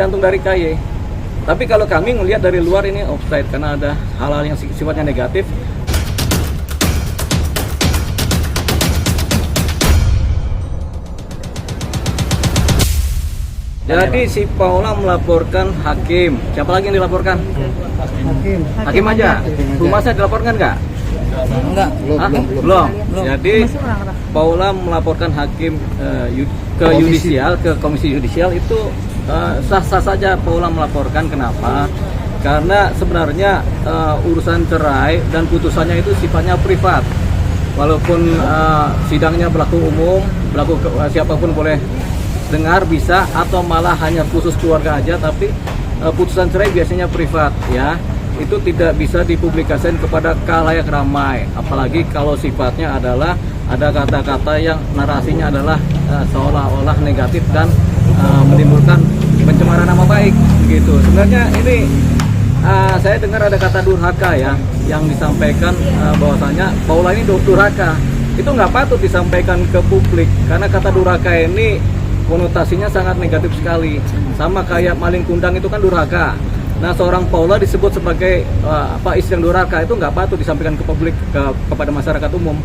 tergantung dari KY. Tapi kalau kami melihat dari luar ini offside karena ada hal-hal yang sifatnya negatif. Jadi si Paula melaporkan hakim. Siapa lagi yang dilaporkan? Hakim aja. Humasnya dilaporkan nggak? Enggak, Belum. Jadi Paula melaporkan hakim ke yudisial, ke komisi yudisial itu sah-sah saja Paula melaporkan. Kenapa? Karena sebenarnya urusan cerai dan putusannya itu sifatnya privat. Walaupun sidangnya berlaku umum, siapapun boleh dengar bisa, atau malah hanya khusus keluarga aja, tapi putusan cerai biasanya privat ya. Itu tidak bisa dipublikasikan kepada khalayak ramai, apalagi kalau sifatnya adalah ada kata-kata yang narasinya adalah seolah-olah negatif dan menimbulkan pencemaran nama baik gitu. Sebenarnya ini saya dengar ada kata durhaka ya yang disampaikan, bahwasanya Paula ini durhaka. Itu nggak patut disampaikan ke publik karena kata durhaka ini konotasinya sangat negatif sekali. Sama kayak maling kundang itu kan durhaka. Nah, seorang Paula disebut sebagai istri yang durhaka, itu nggak patut disampaikan ke publik, kepada masyarakat umum.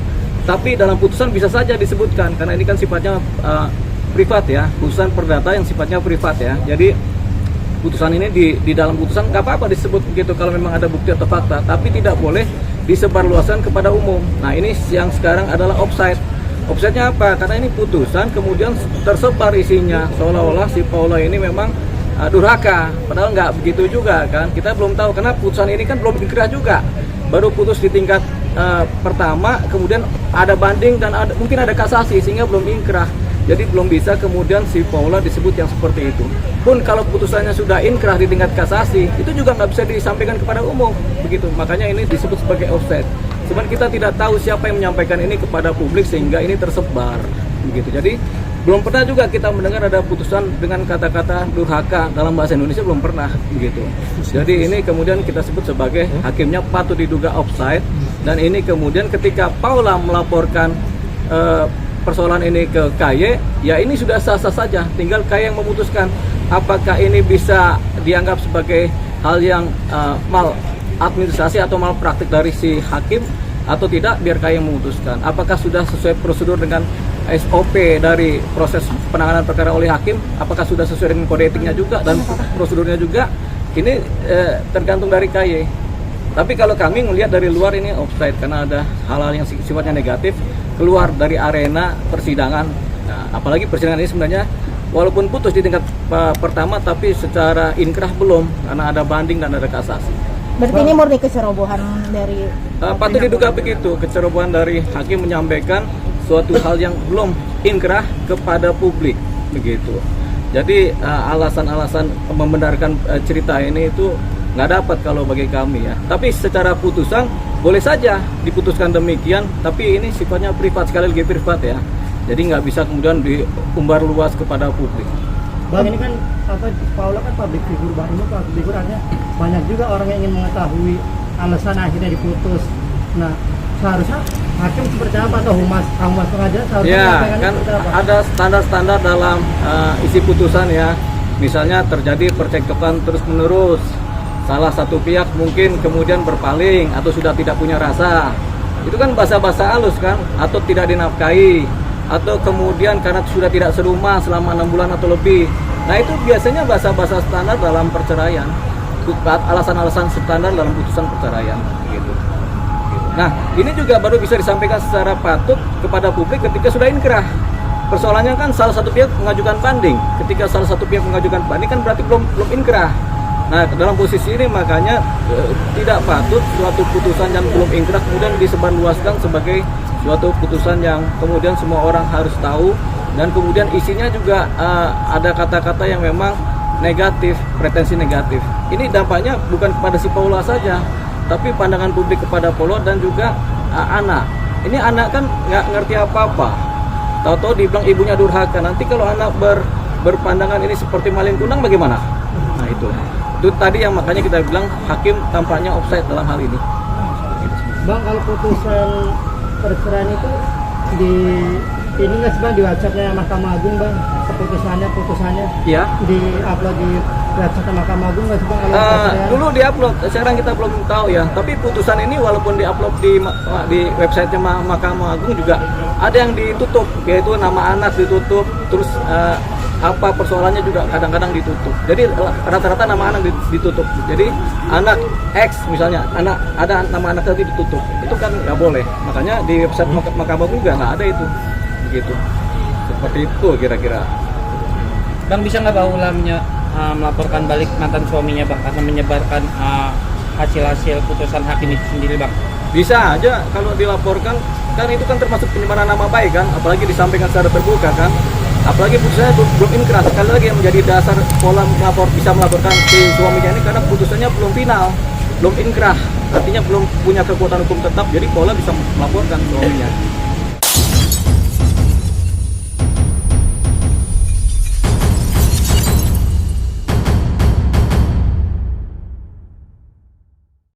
Tapi dalam putusan bisa saja disebutkan karena ini kan sifatnya privat ya, putusan perdata yang sifatnya privat ya. Jadi putusan ini di dalam putusan nggak apa-apa disebut begitu kalau memang ada bukti atau fakta, tapi tidak boleh disebarluaskan kepada umum. Nah, ini yang sekarang adalah offside. Offside-nya apa? Karena ini putusan kemudian tersebar isinya seolah-olah si Paula ini memang durhaka, padahal nggak begitu juga kan. Kita belum tahu karena putusan ini kan belum inkrah juga, baru putus di tingkat pertama, kemudian ada banding dan mungkin ada kasasi sehingga belum inkrah. Jadi belum bisa kemudian si Paula disebut yang seperti itu. Pun kalau putusannya sudah inkrah di tingkat kasasi, itu juga nggak bisa disampaikan kepada umum begitu. Makanya ini disebut sebagai offside. Cuman kita tidak tahu siapa yang menyampaikan ini kepada publik sehingga ini tersebar begitu. Jadi belum pernah juga kita mendengar ada putusan dengan kata-kata durhaka dalam bahasa Indonesia, belum pernah begitu. Jadi ini kemudian kita sebut sebagai hakimnya patut diduga offside. Dan ini kemudian ketika Paula melaporkan persoalan ini ke KY, ya ini sudah sah-sah saja. Tinggal KY yang memutuskan apakah ini bisa dianggap sebagai hal yang maladministrasi atau malpraktik dari si hakim atau tidak, biar KY yang memutuskan. Apakah sudah sesuai prosedur dengan SOP dari proses penanganan perkara oleh hakim, apakah sudah sesuai dengan kode etiknya juga dan prosedurnya juga, ini tergantung dari KY. Tapi kalau kami melihat dari luar ini offside karena ada hal-hal yang sifatnya negatif keluar dari arena persidangan. Nah, apalagi persidangan ini sebenarnya walaupun putus di tingkat pertama, tapi secara inkrah belum karena ada banding dan ada kasasi. Berarti ini murni kecerobohan dari patut diduga begitu, kecerobohan dari hakim menyampaikan suatu hal yang belum inkrah kepada publik begitu. Jadi alasan-alasan membenarkan cerita ini itu nggak dapat kalau bagi kami ya. Tapi secara putusan boleh saja diputuskan demikian, tapi ini sifatnya privat, sekali lagi privat ya. Jadi nggak bisa kemudian diumbar luas kepada publik. Bang, ini kan Paula kan public figure, Bang. Ini public figure artinya banyak juga orang yang ingin mengetahui alasan akhirnya diputus. Nah, seharusnya hakim seperti apa atau humas pengadilan seharusnya ya kan ada standar-standar dalam isi putusan ya. Misalnya terjadi percekcokan terus-menerus, salah satu pihak mungkin kemudian berpaling atau sudah tidak punya rasa, itu kan bahasa-bahasa halus kan, atau tidak dinafkahi, atau kemudian karena sudah tidak serumah selama 6 bulan atau lebih. Nah, itu biasanya bahasa-bahasa standar dalam perceraian, alasan-alasan standar dalam putusan perceraian gitu. Nah, ini juga baru bisa disampaikan secara patut kepada publik ketika sudah inkrah. Persoalannya kan salah satu pihak mengajukan banding. Ketika salah satu pihak mengajukan banding kan berarti belum inkrah. Nah, dalam posisi ini makanya tidak patut suatu putusan yang belum inkrah kemudian disebarluaskan sebagai suatu putusan yang kemudian semua orang harus tahu, dan kemudian isinya juga ada kata-kata yang memang negatif, pretensi negatif. Ini dampaknya bukan kepada si Paula saja, tapi pandangan publik kepada Paula dan juga anak. Ini anak kan nggak ngerti apa-apa, tahu-tahu dibilang ibunya durhaka. Nanti kalau anak berpandangan ini seperti maling kundang bagaimana? Nah, itu tadi yang makanya kita bilang hakim tampaknya offside dalam hal ini. Bang, kalau putusan perceraian itu ini nggak sih Bang di WhatsApp-nya Mahkamah Agung, Bang, putusannya Ya, di upload di website Mahkamah Agung nggak sih Bang? Kalau perceraian? Dulu diupload, sekarang kita belum tahu ya. Tapi putusan ini walaupun diupload di websitenya Mahkamah Agung juga ada yang ditutup, yaitu nama anak ditutup, terus apa persoalannya juga kadang-kadang ditutup. Jadi rata-rata nama anak ditutup. Jadi anak X misalnya, ada nama anak tadi ditutup, itu kan nggak boleh. Makanya di website Mahkamah Agung juga nggak ada itu, begitu. Seperti itu kira-kira. Bang, bisa nggak Pak Ulamnya melaporkan balik mantan suaminya Bang karena menyebarkan hasil-hasil putusan hakim itu sendiri Bang? Bisa aja kalau dilaporkan, kan itu kan termasuk pencemaran nama baik kan, apalagi disampaikan secara terbuka kan. Apalagi putusannya belum inkrah, sekali lagi yang menjadi dasar pola bisa melaporkan si suaminya ini karena putusannya belum final, belum inkrah, artinya belum punya kekuatan hukum tetap, jadi pola bisa melaporkan suaminya.